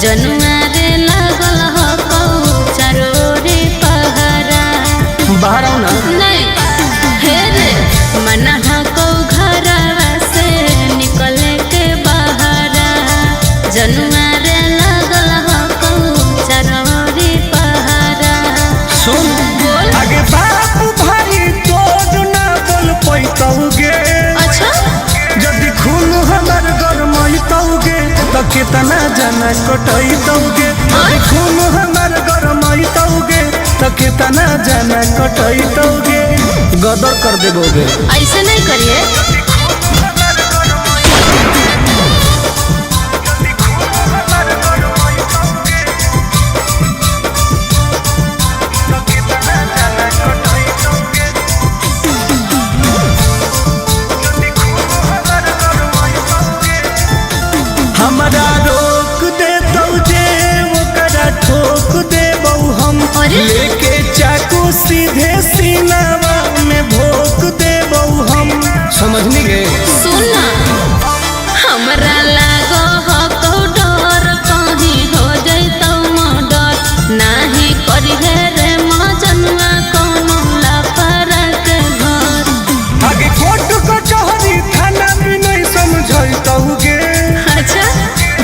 जनुआरे लागल हो चरोरे पहरा बाहर आओ ना नहीं हे रे मना को घरवा से निकले के बहरा जनुआरे लागल हो चरोरे पहरा। सुन बोल आगे बाप भाई तो ना बोल पैतौगे। अच्छा जदि खून हमर गरमैतौगे तो कितना जना कटैतौगे। जदि खून हमर गरमैतौगे तो कितना जना कटैतौगे। गदर कर देबोगे। ऐसे नहीं करिए। हमारा रोक दे तो जे ओकरा ठोक देबौ हम। लेके चाकू सीधे सीनावा में भोक देबौ हम। समझनी गे सुन ना हमरा लागो हो तो डर कहीं हो जैतौ मर्डर नाही करी हे रे मजनुआ कोनो लाफरा के घर। आगे कोर्ट कचहरी थाना भी नहीं समझैतौगे। अच्छा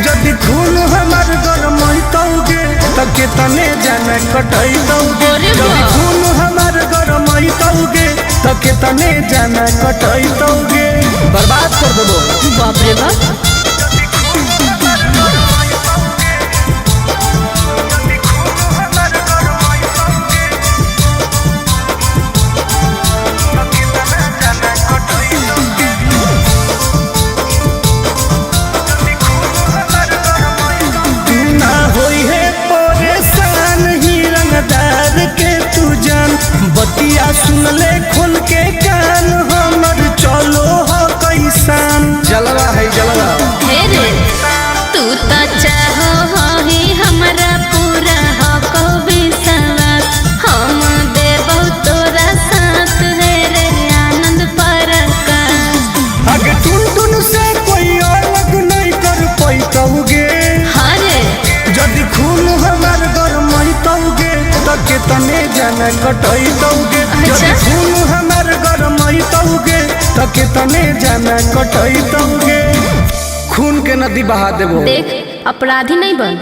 जदि खून हमार गरमैतौगे तो कितने जना कटैतौगे। अरे जदि वाह। खून हमार गरमैतौगे तो कितने जना कटैतौगे। बर्बाद कर देबो। बाप रे बाप। ना होई है परेशान ही रंगदार के तू जान। बतिया सुन ले खोल के कान हमर चलो हो कैसान। जलवा है जलवा। हे रे तू तो चाहो ही हमरा पूरा हो विश्वास हम देबौ तोरा साथ हे रे आनंद परकाश। आगे टुन से कोई अलग नहीं कर पैतौगे। हरे जदि खून हमार गरमैतौगे तो कितने जना कटैतौगे। जदि खून हमार गरमैतौगे तो कितने जना कटैतौगे। खून के नदी बहा देबो। देख अपराधी नहीं बन।